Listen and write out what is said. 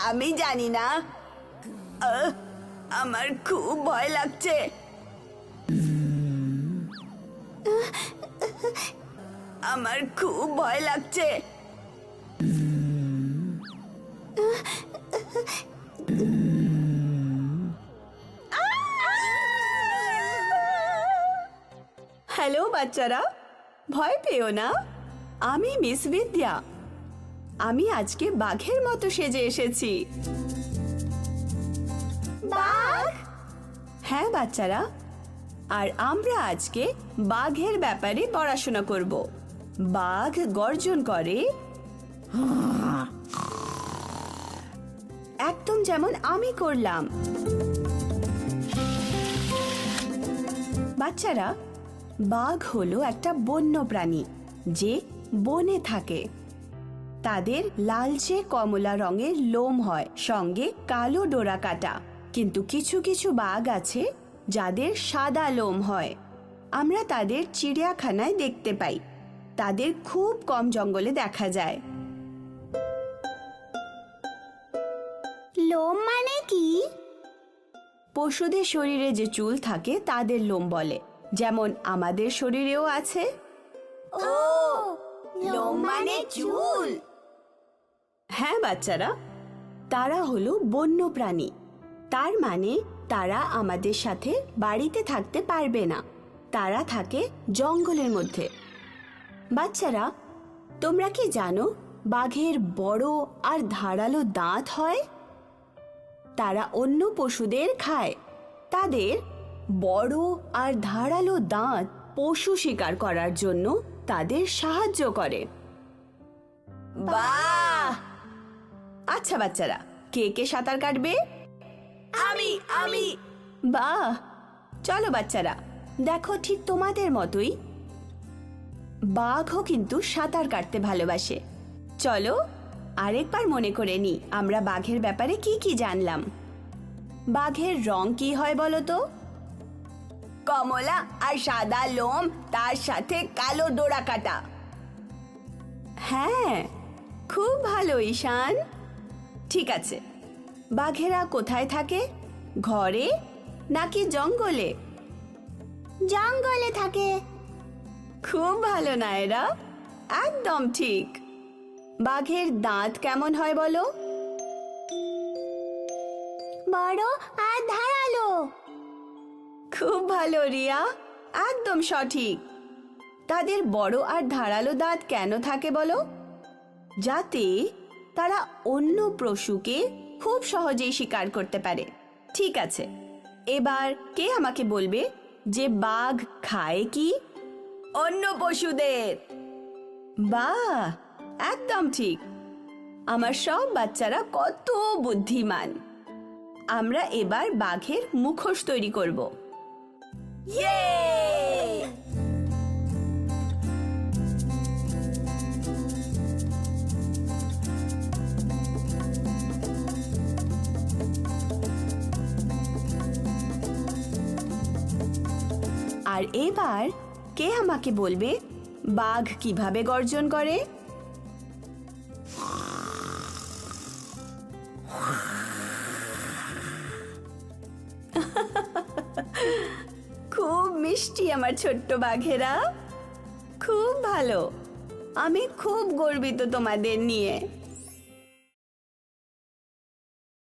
আমি জানি না, আমার খুব ভয় লাগছে। আমার খুব ভয় লাগছে। হ্যালো বাচ্চারা, ভয় পেও না, আমি মিস বিদ্যা। আমি আজকে বাঘের মতো সেজে এসেছি। বাঘ? হ্যাঁ বাচ্চারা, আর আমরা আজকে বাঘের ব্যাপারে পড়াশোনা করব। বাঘ গর্জন করে একদম যেমন আমি করলাম। বাচ্চারা, বাঘ হলো একটা বন্য প্রাণী যে বনে থাকে। তাদের লালচে কমলা রঙের লোম হয়, সঙ্গে কালো ডোরা কাটা। কিন্তু কিছু কিছু বাঘ আছে যাদের সাদা লোম হয়। আমরা তাদের চিড়িয়াখানায় দেখতে পাই। তাদের খুব কম জঙ্গলে দেখা যায়। লোম মানে কি? পশুদের শরীরে যে চুল থাকে তাদের লোম বলে, যেমন আমাদের শরীরেও আছে। ও, লোম মানে চুল। হ্যাঁ বাচ্চারা, তারা হলো বন্য প্রাণী। তার মানে তারা আমাদের সাথে বাড়িতে থাকতে পারবে না। তারা থাকে জঙ্গলের মধ্যে। বাচ্চারা, তোমরা কি জানো বাঘের বড় আর ধারালো দাঁত হয়? তারা অন্য পশুদের খায়। তাদের বড় আর ধারালো দাঁত পশু শিকার করার জন্য তাদের সাহায্য করে। বাহ! আচ্ছা বাচ্চারা, কে কে সাঁতার কাটবে? আমি। বাহ! চলো বাচ্চারা, দেখো ঠিক তোমাদের মতোই বাঘও কিন্তু সাঁতার কাটতে ভালোবাসে। চলো আরেকবার মনে করে নি আমরা বাঘের ব্যাপারে কি কি জানলাম। বাঘের রং কি হয় বলো তো? কমলা আর সাদা লোম, তার সাথে কালো ডোরা কাটা। হ্যাঁ, খুব ভালো ঈশান। ঠিক আছে, বাঘেরা কোথায় থাকে? ঘরে নাকি জঙ্গলে? জঙ্গলে থাকে। খুব ভালো নায়রা, একদম ঠিক। বাঘের দাঁত কেমন হয় বলো? বড় আর ধারালো। খুব ভালো রিয়া, একদম সঠিক। তাদের বড় আর ধারালো দাঁত কেন থাকে বলো? যাতে তারা অন্য পশুকে খুব সহজেই শিকার করতে পারে। ঠিক আছে, এবার কে আমাকে বলবে যে বাঘ খায় কি? অন্য পশুদের। বাহ, একদম ঠিক। আমার সব বাচ্চারা কত বুদ্ধিমান। আমরা এবার বাঘের মুখোশ তৈরি করব। ইয়ে! আর এবার কে আমাকে বলবে বাঘ কিভাবে গর্জন করে? খুব মিষ্টি আমার ছোট্ট বাঘেরা, খুব ভালো। আমি খুব গর্বিত তোমাদের নিয়ে।